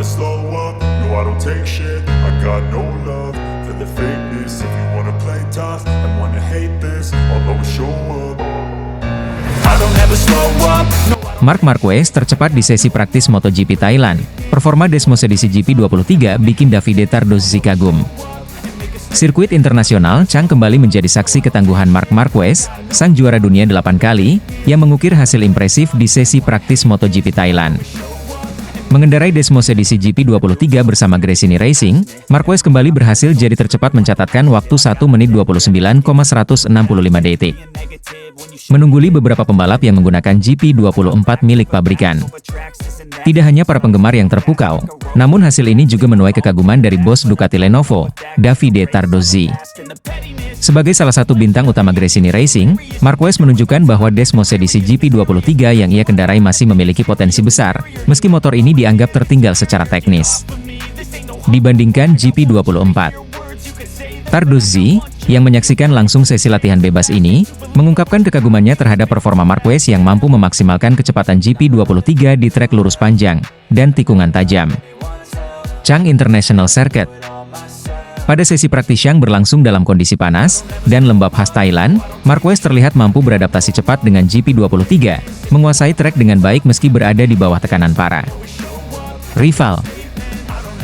slow up, no I don't take shit. I got no love for the fakeness. If you wanna play tough and wanna hate this, I'll always show up. I don't ever slow up, no. Marc Marquez tercepat di sesi praktis MotoGP Thailand. Performa Desmos edisi GP23 bikin Davide Tardozzi kagum. Sirkuit internasional Chang kembali menjadi saksi ketangguhan Marc Marquez, sang juara dunia 8 kali, yang mengukir hasil impresif di sesi praktis MotoGP Thailand. Mengendarai Desmos edisi GP23 bersama Gresini Racing, Marquez kembali berhasil jadi tercepat mencatatkan waktu 1 menit 29,165 detik. Menungguli beberapa pembalap yang menggunakan GP24 milik pabrikan. Tidak hanya para penggemar yang terpukau, namun hasil ini juga menuai kekaguman dari bos Ducati Lenovo, Davide Tardozzi. Sebagai salah satu bintang utama Gresini Racing, Marquez menunjukkan bahwa Desmos edisi GP23 yang ia kendarai masih memiliki potensi besar, meski motor ini dianggap tertinggal secara teknis dibandingkan GP24. Tardozzi, yang menyaksikan langsung sesi latihan bebas ini, mengungkapkan kekagumannya terhadap performa Marquez yang mampu memaksimalkan kecepatan GP23 di trek lurus panjang dan tikungan tajam. Chang International Circuit. Pada sesi praktis yang berlangsung dalam kondisi panas dan lembab khas Thailand, Marquez terlihat mampu beradaptasi cepat dengan GP23, menguasai trek dengan baik meski berada di bawah tekanan parah. Rival.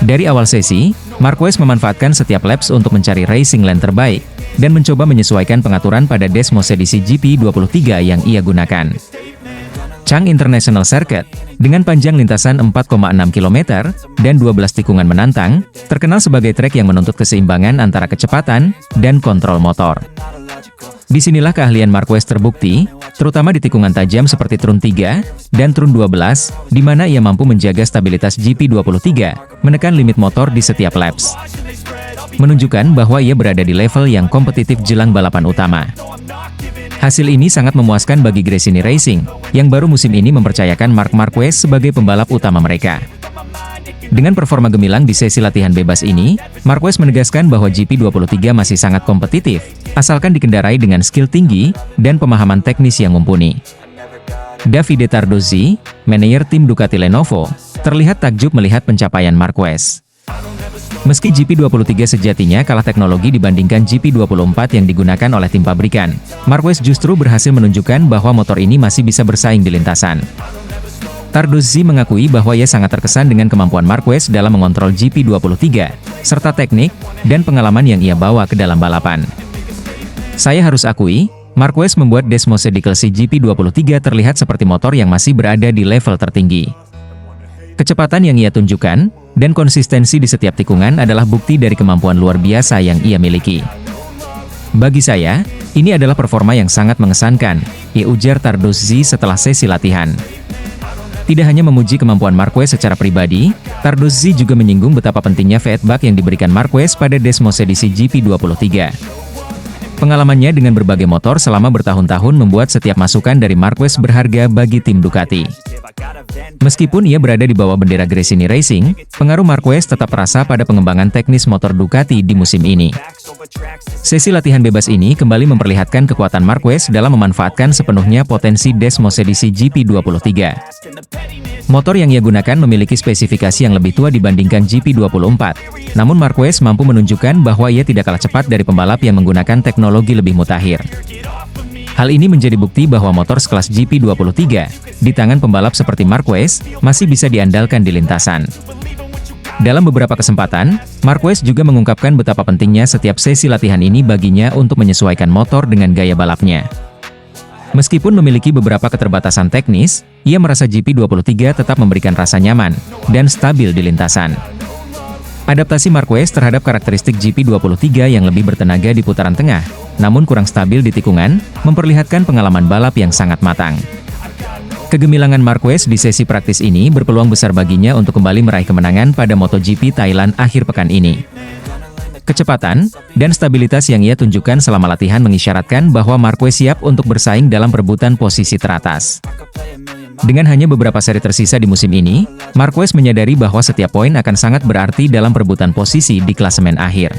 Dari awal sesi, Marquez memanfaatkan setiap laps untuk mencari racing lane terbaik, dan mencoba menyesuaikan pengaturan pada Desmos edisi GP23 yang ia gunakan. Chang International Circuit, dengan panjang lintasan 4,6 km, dan 12 tikungan menantang, terkenal sebagai trek yang menuntut keseimbangan antara kecepatan dan kontrol motor. Disinilah keahlian Marquez terbukti, terutama di tikungan tajam seperti turun 3 dan turun 12, di mana ia mampu menjaga stabilitas GP23, menekan limit motor di setiap laps. Menunjukkan bahwa ia berada di level yang kompetitif jelang balapan utama. Hasil ini sangat memuaskan bagi Gresini Racing, yang baru musim ini mempercayakan Marc Marquez sebagai pembalap utama mereka. Dengan performa gemilang di sesi latihan bebas ini, Marquez menegaskan bahwa GP23 masih sangat kompetitif, asalkan dikendarai dengan skill tinggi dan pemahaman teknis yang mumpuni. Davide Tardozzi, manajer tim Ducati Lenovo, terlihat takjub melihat pencapaian Marquez. Meski GP23 sejatinya kalah teknologi dibandingkan GP24 yang digunakan oleh tim pabrikan, Marquez justru berhasil menunjukkan bahwa motor ini masih bisa bersaing di lintasan. Tardozzi mengakui bahwa ia sangat terkesan dengan kemampuan Marquez dalam mengontrol GP23, serta teknik dan pengalaman yang ia bawa ke dalam balapan. Saya harus akui, Marquez membuat Desmos edisi GP23 terlihat seperti motor yang masih berada di level tertinggi. Kecepatan yang ia tunjukkan, dan konsistensi di setiap tikungan adalah bukti dari kemampuan luar biasa yang ia miliki. Bagi saya, ini adalah performa yang sangat mengesankan, ujar Tardozzi setelah sesi latihan. Tidak hanya memuji kemampuan Marquez secara pribadi, Tardozzi juga menyinggung betapa pentingnya feedback yang diberikan Marquez pada Desmos edisi GP23. Pengalamannya dengan berbagai motor selama bertahun-tahun membuat setiap masukan dari Marquez berharga bagi tim Ducati. Meskipun ia berada di bawah bendera Gresini Racing, pengaruh Marquez tetap terasa pada pengembangan teknis motor Ducati di musim ini. Sesi latihan bebas ini kembali memperlihatkan kekuatan Marquez dalam memanfaatkan sepenuhnya potensi Desmos edisi GP23. Motor yang ia gunakan memiliki spesifikasi yang lebih tua dibandingkan GP24, namun Marquez mampu menunjukkan bahwa ia tidak kalah cepat dari pembalap yang menggunakan teknologi lebih mutakhir. Hal ini menjadi bukti bahwa motor sekelas GP23, di tangan pembalap seperti Marquez, masih bisa diandalkan di lintasan. Dalam beberapa kesempatan, Marquez juga mengungkapkan betapa pentingnya setiap sesi latihan ini baginya untuk menyesuaikan motor dengan gaya balapnya. Meskipun memiliki beberapa keterbatasan teknis, ia merasa GP23 tetap memberikan rasa nyaman dan stabil di lintasan. Adaptasi Marquez terhadap karakteristik GP23 yang lebih bertenaga di putaran tengah, namun kurang stabil di tikungan, memperlihatkan pengalaman balap yang sangat matang. Kegemilangan Marquez di sesi praktis ini berpeluang besar baginya untuk kembali meraih kemenangan pada MotoGP Thailand akhir pekan ini. Kecepatan dan stabilitas yang ia tunjukkan selama latihan mengisyaratkan bahwa Marquez siap untuk bersaing dalam perebutan posisi teratas. Dengan hanya beberapa seri tersisa di musim ini, Marquez menyadari bahwa setiap poin akan sangat berarti dalam perebutan posisi di klasemen akhir.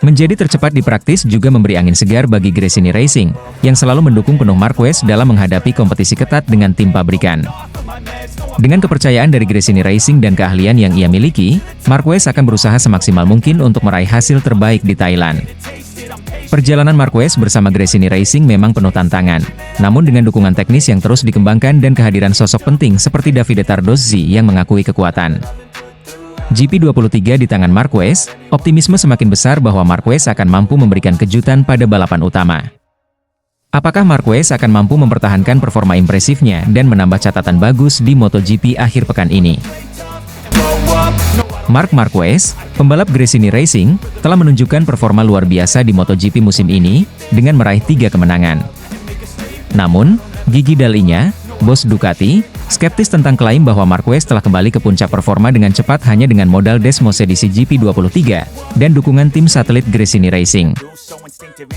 Menjadi tercepat di praktis juga memberi angin segar bagi Gresini Racing, yang selalu mendukung penuh Marquez dalam menghadapi kompetisi ketat dengan tim pabrikan. Dengan kepercayaan dari Gresini Racing dan keahlian yang ia miliki, Marquez akan berusaha semaksimal mungkin untuk meraih hasil terbaik di Thailand. Perjalanan Marquez bersama Gresini Racing memang penuh tantangan, namun dengan dukungan teknis yang terus dikembangkan dan kehadiran sosok penting seperti Davide Tardozzi yang mengakui kekuatan GP23 di tangan Marquez, optimisme semakin besar bahwa Marquez akan mampu memberikan kejutan pada balapan utama. Apakah Marquez akan mampu mempertahankan performa impresifnya dan menambah catatan bagus di MotoGP akhir pekan ini? Marc Marquez, pembalap Gresini Racing, telah menunjukkan performa luar biasa di MotoGP musim ini, dengan meraih 3 kemenangan. Namun, Gigi Dall'Igna, bos Ducati, skeptis tentang klaim bahwa Marquez telah kembali ke puncak performa dengan cepat hanya dengan modal Desmosedici GP23, dan dukungan tim satelit Gresini Racing.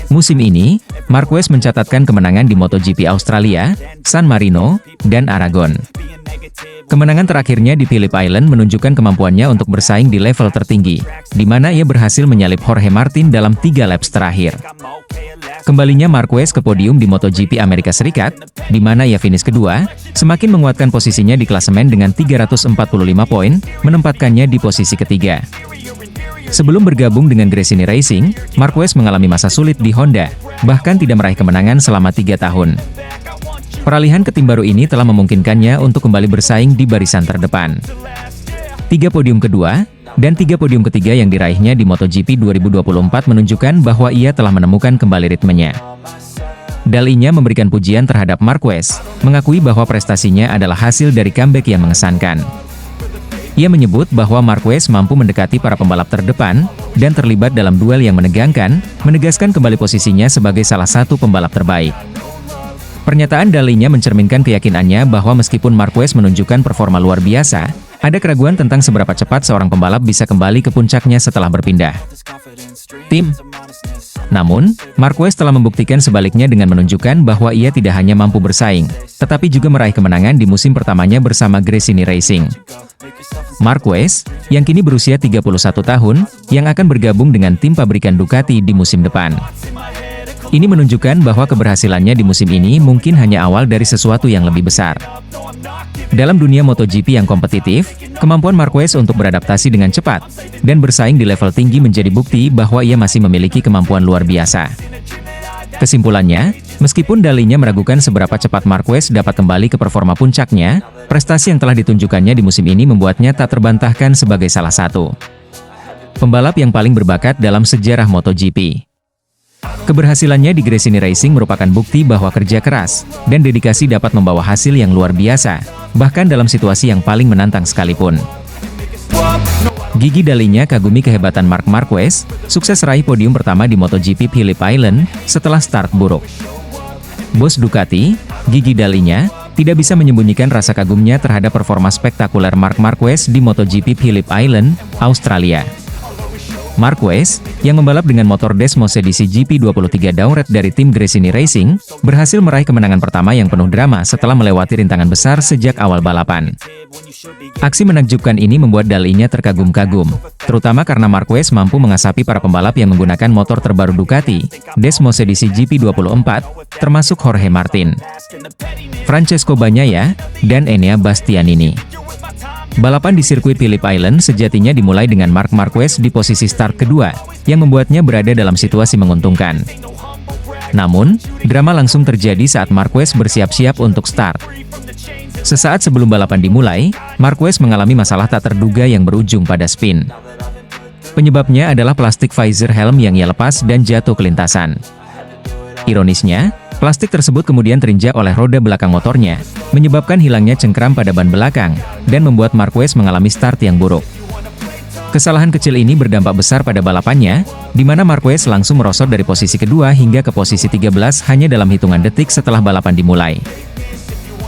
Musim ini, Marquez mencatatkan kemenangan di MotoGP Australia, San Marino, dan Aragon. Kemenangan terakhirnya di Phillip Island menunjukkan kemampuannya untuk bersaing di level tertinggi, di mana ia berhasil menyalip Jorge Martin dalam 3 laps terakhir. Kembalinya Marquez ke podium di MotoGP Amerika Serikat, di mana ia finish kedua, semakin menguatkan posisinya di klasemen dengan 345 poin, menempatkannya di posisi ketiga. Sebelum bergabung dengan Gresini Racing, Marquez mengalami masa sulit di Honda, bahkan tidak meraih kemenangan selama 3 tahun. Peralihan ke tim baru ini telah memungkinkannya untuk kembali bersaing di barisan terdepan. 3 podium kedua, dan 3 podium ketiga yang diraihnya di MotoGP 2024 menunjukkan bahwa ia telah menemukan kembali ritmenya. Dall'Igna memberikan pujian terhadap Marquez, mengakui bahwa prestasinya adalah hasil dari comeback yang mengesankan. Ia menyebut bahwa Marquez mampu mendekati para pembalap terdepan, dan terlibat dalam duel yang menegangkan, menegaskan kembali posisinya sebagai salah satu pembalap terbaik. Pernyataan Dall'Igna mencerminkan keyakinannya bahwa meskipun Marquez menunjukkan performa luar biasa, ada keraguan tentang seberapa cepat seorang pembalap bisa kembali ke puncaknya setelah berpindah tim. Namun, Marquez telah membuktikan sebaliknya dengan menunjukkan bahwa ia tidak hanya mampu bersaing, tetapi juga meraih kemenangan di musim pertamanya bersama Gresini Racing. Marquez, yang kini berusia 31 tahun, yang akan bergabung dengan tim pabrikan Ducati di musim depan. Ini menunjukkan bahwa keberhasilannya di musim ini mungkin hanya awal dari sesuatu yang lebih besar. Dalam dunia MotoGP yang kompetitif, kemampuan Marquez untuk beradaptasi dengan cepat dan bersaing di level tinggi menjadi bukti bahwa ia masih memiliki kemampuan luar biasa. Kesimpulannya, meskipun Dall'Igna meragukan seberapa cepat Marquez dapat kembali ke performa puncaknya, prestasi yang telah ditunjukkannya di musim ini membuatnya tak terbantahkan sebagai salah satu pembalap yang paling berbakat dalam sejarah MotoGP. Keberhasilannya di Gresini Racing merupakan bukti bahwa kerja keras dan dedikasi dapat membawa hasil yang luar biasa, bahkan dalam situasi yang paling menantang sekalipun. Gigi Dall'Igna kagumi kehebatan Marc Marquez, sukses raih podium pertama di MotoGP Phillip Island setelah start buruk. Bos Ducati, Gigi Dall'Igna, tidak bisa menyembunyikan rasa kagumnya terhadap performa spektakuler Marc Marquez di MotoGP Phillip Island, Australia. Marquez, yang membalap dengan motor Desmosedici GP23 Dauret dari tim Gresini Racing, berhasil meraih kemenangan pertama yang penuh drama setelah melewati rintangan besar sejak awal balapan. Aksi menakjubkan ini membuat Dall'Igna terkagum-kagum, terutama karena Marquez mampu mengasapi para pembalap yang menggunakan motor terbaru Ducati, Desmosedici GP24, termasuk Jorge Martin, Francesco Bagnaia, dan Enea Bastianini. Balapan di sirkuit Phillip Island sejatinya dimulai dengan Marc Marquez di posisi start kedua, yang membuatnya berada dalam situasi menguntungkan. Namun, drama langsung terjadi saat Marquez bersiap-siap untuk start. Sesaat sebelum balapan dimulai, Marquez mengalami masalah tak terduga yang berujung pada spin. Penyebabnya adalah plastik visor helm yang ia lepas dan jatuh ke lintasan. Ironisnya, plastik tersebut kemudian terinjak oleh roda belakang motornya, menyebabkan hilangnya cengkram pada ban belakang, dan membuat Marquez mengalami start yang buruk. Kesalahan kecil ini berdampak besar pada balapannya, di mana Marquez langsung merosot dari posisi kedua hingga ke posisi 13 hanya dalam hitungan detik setelah balapan dimulai.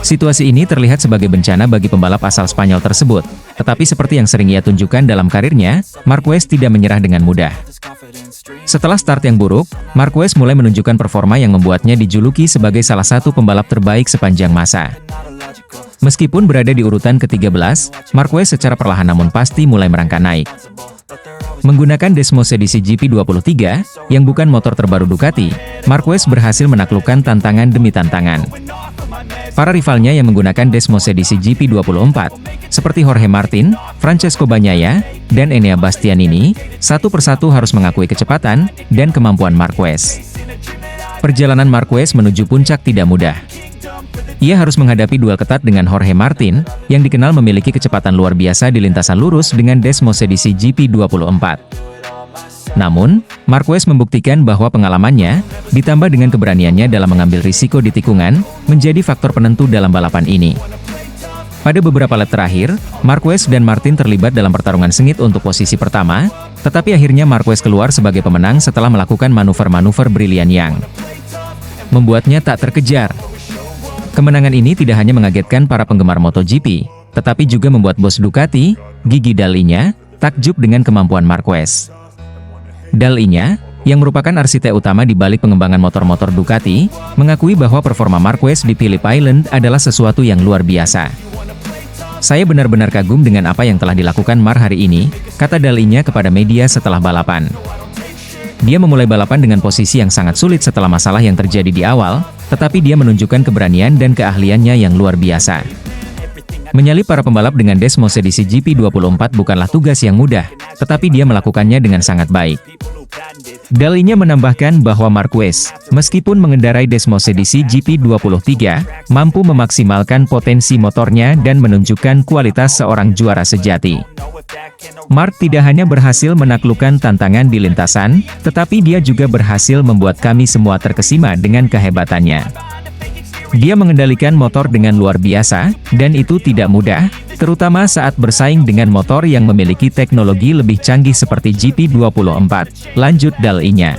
Situasi ini terlihat sebagai bencana bagi pembalap asal Spanyol tersebut, tetapi seperti yang sering ia tunjukkan dalam karirnya, Marquez tidak menyerah dengan mudah. Setelah start yang buruk, Marquez mulai menunjukkan performa yang membuatnya dijuluki sebagai salah satu pembalap terbaik sepanjang masa. Meskipun berada di urutan ke-13, Marquez secara perlahan namun pasti mulai merangkak naik. Menggunakan Desmos edisi GP23, yang bukan motor terbaru Ducati, Marquez berhasil menaklukkan tantangan demi tantangan. Para rivalnya yang menggunakan Desmos edisi GP24, seperti Jorge Martin, Francesco Bagnaia, dan Enea Bastianini, satu persatu harus mengakui kecepatan dan kemampuan Marquez. Perjalanan Marquez menuju puncak tidak mudah. Ia harus menghadapi duel ketat dengan Jorge Martin, yang dikenal memiliki kecepatan luar biasa di lintasan lurus dengan Desmos edisi GP24. Namun, Marquez membuktikan bahwa pengalamannya, ditambah dengan keberaniannya dalam mengambil risiko di tikungan, menjadi faktor penentu dalam balapan ini. Pada beberapa lap terakhir, Marquez dan Martin terlibat dalam pertarungan sengit untuk posisi pertama, tetapi akhirnya Marquez keluar sebagai pemenang setelah melakukan manuver-manuver brilian yang membuatnya tak terkejar. Kemenangan ini tidak hanya mengagetkan para penggemar MotoGP, tetapi juga membuat bos Ducati, Gigi Dall'Igna, takjub dengan kemampuan Marquez. Dall'Igna, yang merupakan arsitek utama di balik pengembangan motor-motor Ducati, mengakui bahwa performa Marquez di Phillip Island adalah sesuatu yang luar biasa. Saya benar-benar kagum dengan apa yang telah dilakukan Mar hari ini, kata Dall'Igna kepada media setelah balapan. Dia memulai balapan dengan posisi yang sangat sulit setelah masalah yang terjadi di awal, tetapi dia menunjukkan keberanian dan keahliannya yang luar biasa. Menyalip para pembalap dengan Desmos edisi GP24 bukanlah tugas yang mudah, tetapi dia melakukannya dengan sangat baik. Dall'Igna menambahkan bahwa Marquez, meskipun mengendarai Desmos edisi GP23, mampu memaksimalkan potensi motornya dan menunjukkan kualitas seorang juara sejati. Mark tidak hanya berhasil menaklukkan tantangan di lintasan, tetapi dia juga berhasil membuat kami semua terkesima dengan kehebatannya. Dia mengendalikan motor dengan luar biasa, dan itu tidak mudah, terutama saat bersaing dengan motor yang memiliki teknologi lebih canggih seperti GP24, lanjut Dall'Igna.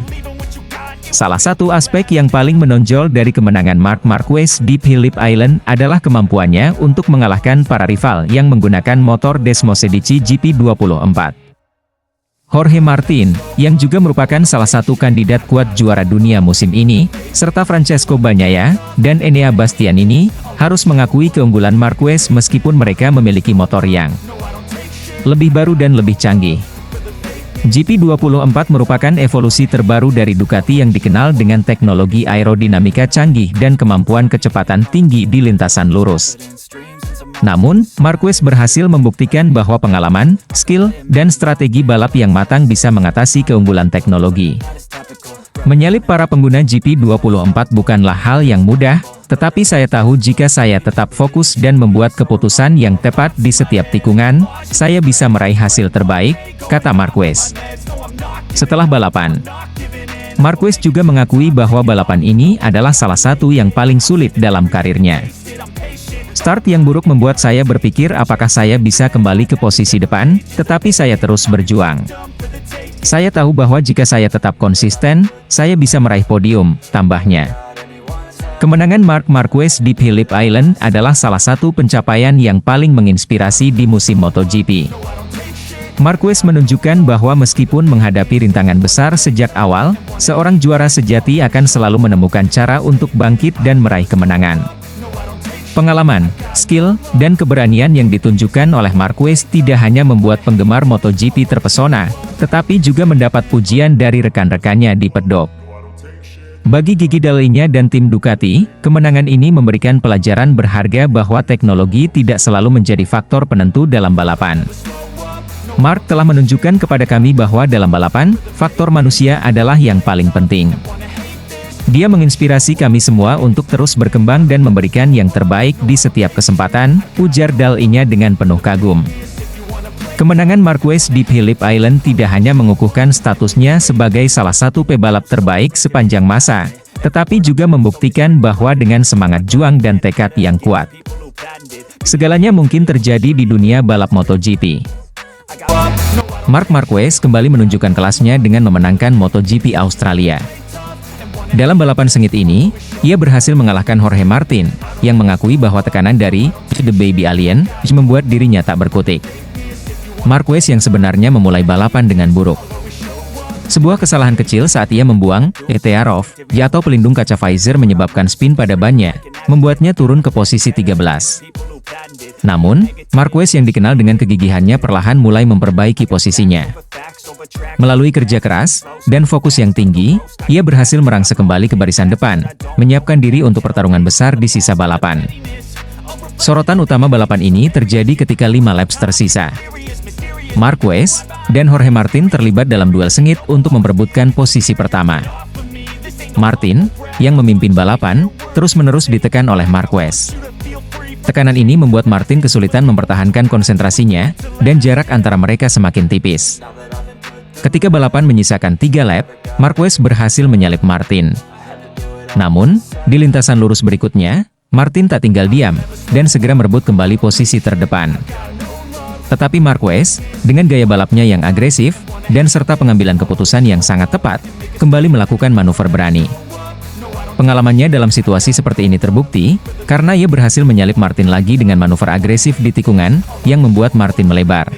Salah satu aspek yang paling menonjol dari kemenangan Marc Marquez di Phillip Island adalah kemampuannya untuk mengalahkan para rival yang menggunakan motor Desmos edisi GP24. Jorge Martin, yang juga merupakan salah satu kandidat kuat juara dunia musim ini, serta Francesco Bagnaia dan Enea Bastianini, harus mengakui keunggulan Marquez meskipun mereka memiliki motor yang lebih baru dan lebih canggih. GP24 merupakan evolusi terbaru dari Ducati yang dikenal dengan teknologi aerodinamika canggih dan kemampuan kecepatan tinggi di lintasan lurus. Namun, Marquez berhasil membuktikan bahwa pengalaman, skill, dan strategi balap yang matang bisa mengatasi keunggulan teknologi. Menyalip para pengguna GP24 bukanlah hal yang mudah, tetapi saya tahu jika saya tetap fokus dan membuat keputusan yang tepat di setiap tikungan, saya bisa meraih hasil terbaik, kata Marquez. Setelah balapan, Marquez juga mengakui bahwa balapan ini adalah salah satu yang paling sulit dalam karirnya. Start yang buruk membuat saya berpikir apakah saya bisa kembali ke posisi depan, tetapi saya terus berjuang. Saya tahu bahwa jika saya tetap konsisten, saya bisa meraih podium, tambahnya. Kemenangan Marc Marquez di Phillip Island adalah salah satu pencapaian yang paling menginspirasi di musim MotoGP. Marquez menunjukkan bahwa meskipun menghadapi rintangan besar sejak awal, seorang juara sejati akan selalu menemukan cara untuk bangkit dan meraih kemenangan. Pengalaman, skill, dan keberanian yang ditunjukkan oleh Marquez tidak hanya membuat penggemar MotoGP terpesona, tetapi juga mendapat pujian dari rekan-rekannya di pedok. Bagi Gigi Dall'Igna dan tim Ducati, kemenangan ini memberikan pelajaran berharga bahwa teknologi tidak selalu menjadi faktor penentu dalam balapan. Marc telah menunjukkan kepada kami bahwa dalam balapan, faktor manusia adalah yang paling penting. Dia menginspirasi kami semua untuk terus berkembang dan memberikan yang terbaik di setiap kesempatan, ujar Dall'Igna dengan penuh kagum. Kemenangan Marquez di Phillip Island tidak hanya mengukuhkan statusnya sebagai salah satu pebalap terbaik sepanjang masa, tetapi juga membuktikan bahwa dengan semangat juang dan tekad yang kuat, segalanya mungkin terjadi di dunia balap MotoGP. Marc Marquez kembali menunjukkan kelasnya dengan memenangkan MotoGP Australia. Dalam balapan sengit ini, ia berhasil mengalahkan Jorge Martin, yang mengakui bahwa tekanan dari The Baby Alien membuat dirinya tak berkutik. Marquez yang sebenarnya memulai balapan dengan buruk. Sebuah kesalahan kecil saat ia membuang ETA off atau pelindung kaca visor menyebabkan spin pada bannya, membuatnya turun ke posisi 13. Namun, Marquez yang dikenal dengan kegigihannya perlahan mulai memperbaiki posisinya. Melalui kerja keras dan fokus yang tinggi, ia berhasil merangsek kembali ke barisan depan, menyiapkan diri untuk pertarungan besar di sisa balapan. Sorotan utama balapan ini terjadi ketika 5 laps tersisa. Marquez dan Jorge Martin terlibat dalam duel sengit untuk memperebutkan posisi pertama. Martin, yang memimpin balapan, terus-menerus ditekan oleh Marquez. Tekanan ini membuat Martin kesulitan mempertahankan konsentrasinya, dan jarak antara mereka semakin tipis. Ketika balapan menyisakan 3 lap, Marquez berhasil menyalip Martin. Namun, di lintasan lurus berikutnya, Martin tak tinggal diam, dan segera merebut kembali posisi terdepan. Tetapi Marquez, dengan gaya balapnya yang agresif, dan serta pengambilan keputusan yang sangat tepat, kembali melakukan manuver berani. Pengalamannya dalam situasi seperti ini terbukti, karena ia berhasil menyalip Martin lagi dengan manuver agresif di tikungan, yang membuat Martin melebar.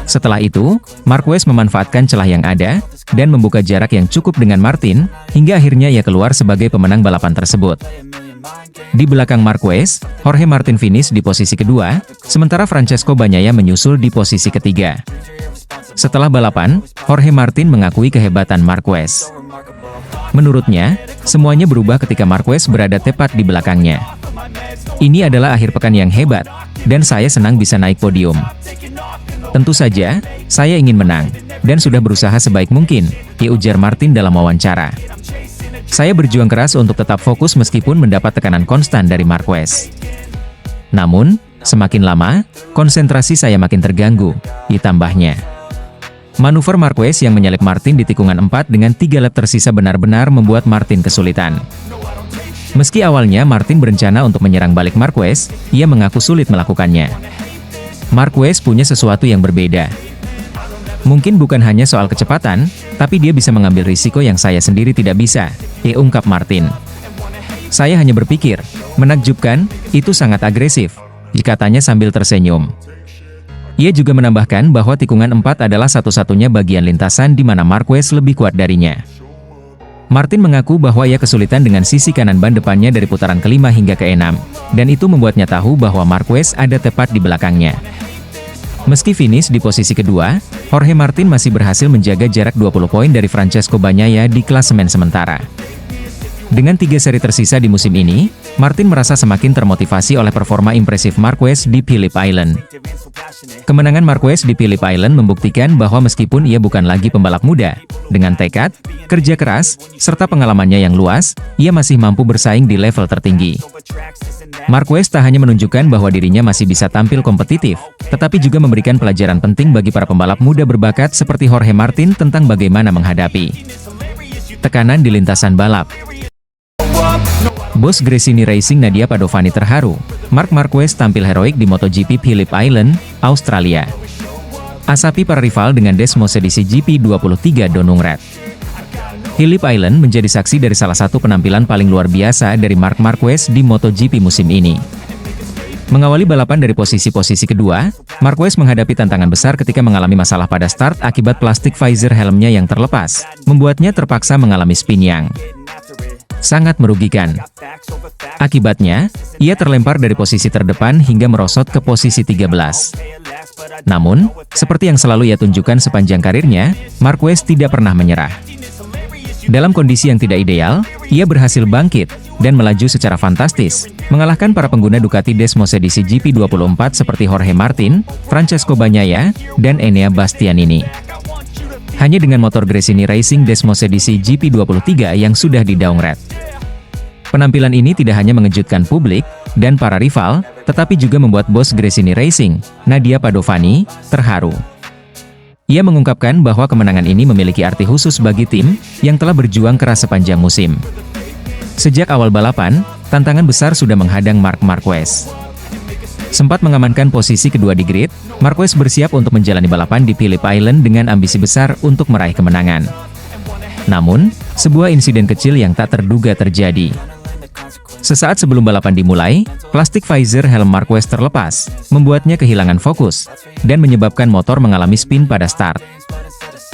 Setelah itu, Marquez memanfaatkan celah yang ada, dan membuka jarak yang cukup dengan Martin, hingga akhirnya ia keluar sebagai pemenang balapan tersebut. Di belakang Marquez, Jorge Martin finish di posisi kedua, sementara Francesco Bagnaia menyusul di posisi ketiga. Setelah balapan, Jorge Martin mengakui kehebatan Marquez. Menurutnya, semuanya berubah ketika Marquez berada tepat di belakangnya. Ini adalah akhir pekan yang hebat, dan saya senang bisa naik podium. Tentu saja, saya ingin menang, dan sudah berusaha sebaik mungkin, ujar Martin dalam wawancara. Saya berjuang keras untuk tetap fokus meskipun mendapat tekanan konstan dari Marquez. Namun, semakin lama, konsentrasi saya makin terganggu, ditambahnya. Manuver Marquez yang menyalip Martin di tikungan 4 dengan 3 lap tersisa benar-benar membuat Martin kesulitan. Meski awalnya Martin berencana untuk menyerang balik Marquez, ia mengaku sulit melakukannya. Marquez punya sesuatu yang berbeda. Mungkin bukan hanya soal kecepatan, tapi dia bisa mengambil risiko yang saya sendiri tidak bisa, ungkap Martin. Saya hanya berpikir, menakjubkan, itu sangat agresif, katanya sambil tersenyum. Ia juga menambahkan bahwa tikungan 4 adalah satu-satunya bagian lintasan di mana Marquez lebih kuat darinya. Martin mengaku bahwa ia kesulitan dengan sisi kanan ban depannya dari putaran kelima hingga ke-6, dan itu membuatnya tahu bahwa Marquez ada tepat di belakangnya. Meski finish di posisi kedua, Jorge Martin masih berhasil menjaga jarak 20 poin dari Francesco Bagnaia di klasemen sementara. Dengan 3 seri tersisa di musim ini, Martin merasa semakin termotivasi oleh performa impresif Marquez di Phillip Island. Kemenangan Marquez di Phillip Island membuktikan bahwa meskipun ia bukan lagi pembalap muda, dengan tekad, kerja keras, serta pengalamannya yang luas, ia masih mampu bersaing di level tertinggi. Marquez tak hanya menunjukkan bahwa dirinya masih bisa tampil kompetitif, tetapi juga memberikan pelajaran penting bagi para pembalap muda berbakat seperti Jorge Martin tentang bagaimana menghadapi tekanan di lintasan balap. Bos Gresini Racing Nadia Padovani terharu, Marc Marquez tampil heroik di MotoGP Phillip Island, Australia. Asapi para rival dengan Desmos edisi GP23 Donungrat. Phillip Island menjadi saksi dari salah satu penampilan paling luar biasa dari Marc Marquez di MotoGP musim ini. Mengawali balapan dari posisi kedua, Marquez menghadapi tantangan besar ketika mengalami masalah pada start akibat plastik visor helmnya yang terlepas, membuatnya terpaksa mengalami spin yang sangat merugikan. Akibatnya, ia terlempar dari posisi terdepan hingga merosot ke posisi 13. Namun, seperti yang selalu ia tunjukkan sepanjang karirnya, Marquez tidak pernah menyerah. Dalam kondisi yang tidak ideal, ia berhasil bangkit dan melaju secara fantastis, mengalahkan para pengguna Ducati Desmos edisi GP24 seperti Jorge Martin, Francesco Bagnaia, dan Enea Bastianini. Hanya dengan motor Gresini Racing Desmos edisi GP23 yang sudah di-downgrade. Penampilan ini tidak hanya mengejutkan publik dan para rival, tetapi juga membuat bos Gresini Racing, Nadia Padovani, terharu. Ia mengungkapkan bahwa kemenangan ini memiliki arti khusus bagi tim yang telah berjuang keras sepanjang musim. Sejak awal balapan, tantangan besar sudah menghadang Marc Marquez. Sempat mengamankan posisi kedua di grid, Marquez bersiap untuk menjalani balapan di Phillip Island dengan ambisi besar untuk meraih kemenangan. Namun, sebuah insiden kecil yang tak terduga terjadi. Sesaat sebelum balapan dimulai, plastik visor helm Marquez terlepas, membuatnya kehilangan fokus, dan menyebabkan motor mengalami spin pada start.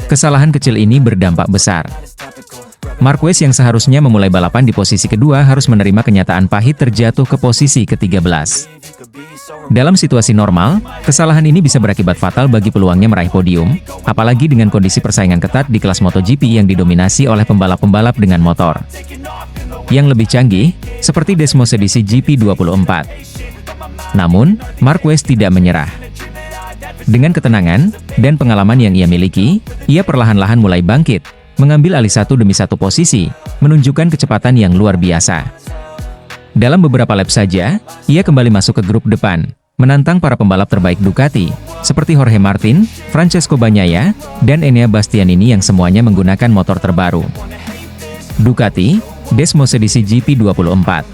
Kesalahan kecil ini berdampak besar. Marquez yang seharusnya memulai balapan di posisi kedua harus menerima kenyataan pahit terjatuh ke posisi ke-13. Dalam situasi normal, kesalahan ini bisa berakibat fatal bagi peluangnya meraih podium, apalagi dengan kondisi persaingan ketat di kelas MotoGP yang didominasi oleh pembalap-pembalap dengan motor yang lebih canggih, seperti Desmos edisi GP24. Namun, Marquez tidak menyerah. Dengan ketenangan dan pengalaman yang ia miliki, ia perlahan-lahan mulai bangkit, mengambil alih satu demi satu posisi, menunjukkan kecepatan yang luar biasa. Dalam beberapa lap saja, ia kembali masuk ke grup depan, menantang para pembalap terbaik Ducati, seperti Jorge Martin, Francesco Bagnaia, dan Enea Bastianini yang semuanya menggunakan motor terbaru Ducati Desmos edisi GP24.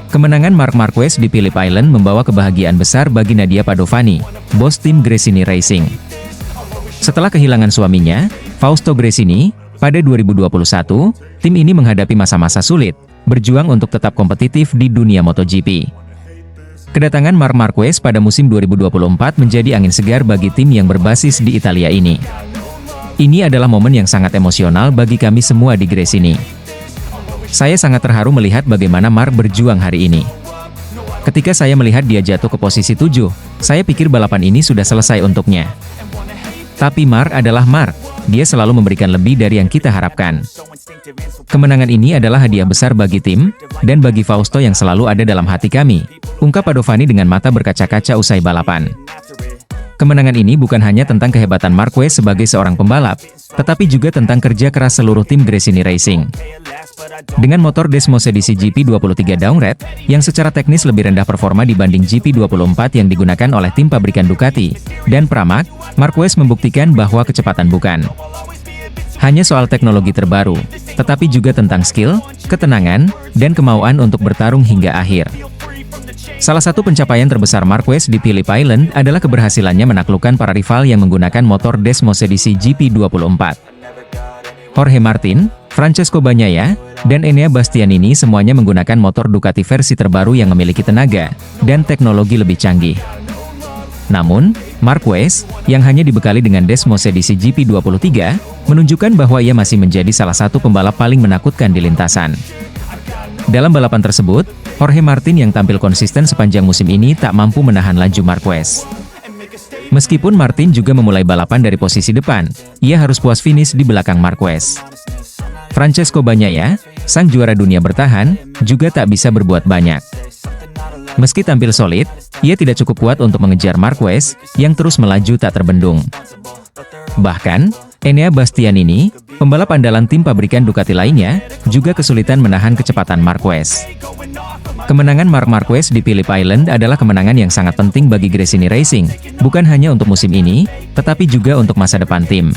Kemenangan Marc Marquez di Phillip Island membawa kebahagiaan besar bagi Nadia Padovani, bos tim Gresini Racing. Setelah kehilangan suaminya, Fausto Gresini, pada 2021, tim ini menghadapi masa-masa sulit, berjuang untuk tetap kompetitif di dunia MotoGP. Kedatangan Marc Marquez pada musim 2024 menjadi angin segar bagi tim yang berbasis di Italia ini. Ini adalah momen yang sangat emosional bagi kami semua di Gresini. Saya sangat terharu melihat bagaimana Marc berjuang hari ini. Ketika saya melihat dia jatuh ke posisi 7, saya pikir balapan ini sudah selesai untuknya. Tapi Marc adalah Marc, dia selalu memberikan lebih dari yang kita harapkan. Kemenangan ini adalah hadiah besar bagi tim, dan bagi Fausto yang selalu ada dalam hati kami, ungkap Padovani dengan mata berkaca-kaca usai balapan. Kemenangan ini bukan hanya tentang kehebatan Marquez sebagai seorang pembalap, tetapi juga tentang kerja keras seluruh tim Gresini Racing. Dengan motor Desmos edisi GP23 Downgrade, yang secara teknis lebih rendah performa dibanding GP24 yang digunakan oleh tim pabrikan Ducati dan Pramac, Marquez membuktikan bahwa kecepatan bukan hanya soal teknologi terbaru, tetapi juga tentang skill, ketenangan, dan kemauan untuk bertarung hingga akhir. Salah satu pencapaian terbesar Marquez di Phillip Island adalah keberhasilannya menaklukkan para rival yang menggunakan motor Desmos edisi GP24. Jorge Martin, Francesco Bagnaia, dan Enea Bastianini semuanya menggunakan motor Ducati versi terbaru yang memiliki tenaga dan teknologi lebih canggih. Namun, Marquez, yang hanya dibekali dengan Desmos edisi GP23, menunjukkan bahwa ia masih menjadi salah satu pembalap paling menakutkan di lintasan. Dalam balapan tersebut, Jorge Martin yang tampil konsisten sepanjang musim ini tak mampu menahan laju Marquez. Meskipun Martin juga memulai balapan dari posisi depan, ia harus puas finish di belakang Marquez. Francesco Bagnaia, sang juara dunia bertahan, juga tak bisa berbuat banyak. Meski tampil solid, ia tidak cukup kuat untuk mengejar Marquez, yang terus melaju tak terbendung. Bahkan, Enea Bastianini, pembalap andalan tim pabrikan Ducati lainnya, juga kesulitan menahan kecepatan Marquez. Kemenangan Marc Marquez di Phillip Island adalah kemenangan yang sangat penting bagi Gresini Racing, bukan hanya untuk musim ini, tetapi juga untuk masa depan tim.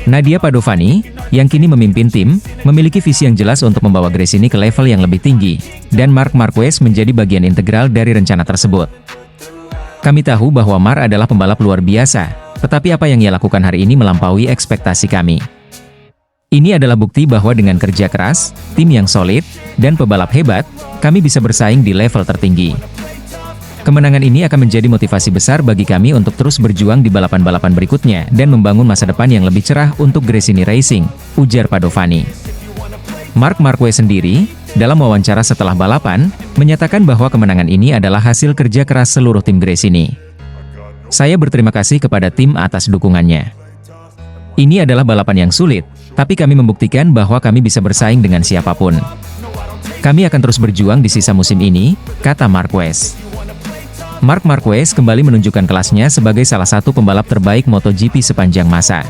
Nadia Padovani, yang kini memimpin tim, memiliki visi yang jelas untuk membawa Gresini ke level yang lebih tinggi, dan Marc Marquez menjadi bagian integral dari rencana tersebut. Kami tahu bahwa Marc adalah pembalap luar biasa, tetapi apa yang ia lakukan hari ini melampaui ekspektasi kami. Ini adalah bukti bahwa dengan kerja keras, tim yang solid, dan pebalap hebat, kami bisa bersaing di level tertinggi. Kemenangan ini akan menjadi motivasi besar bagi kami untuk terus berjuang di balapan-balapan berikutnya dan membangun masa depan yang lebih cerah untuk Gresini Racing, ujar Padovani. Marc Marquez sendiri, dalam wawancara setelah balapan, menyatakan bahwa kemenangan ini adalah hasil kerja keras seluruh tim Gresini. Saya berterima kasih kepada tim atas dukungannya. Ini adalah balapan yang sulit, tapi kami membuktikan bahwa kami bisa bersaing dengan siapapun. Kami akan terus berjuang di sisa musim ini, kata Marquez. Marc Marquez kembali menunjukkan kelasnya sebagai salah satu pembalap terbaik MotoGP sepanjang masa.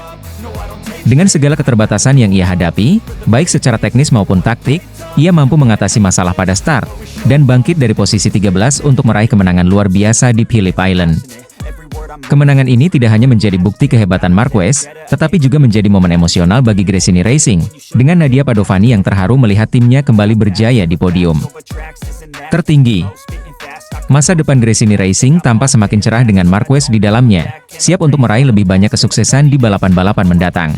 Dengan segala keterbatasan yang ia hadapi, baik secara teknis maupun taktik, ia mampu mengatasi masalah pada start, dan bangkit dari posisi 13 untuk meraih kemenangan luar biasa di Phillip Island. Kemenangan ini tidak hanya menjadi bukti kehebatan Marquez, tetapi juga menjadi momen emosional bagi Gresini Racing, dengan Nadia Padovani yang terharu melihat timnya kembali berjaya di podium tertinggi. Masa depan Gresini Racing tampak semakin cerah dengan Marquez di dalamnya, siap untuk meraih lebih banyak kesuksesan di balapan-balapan mendatang.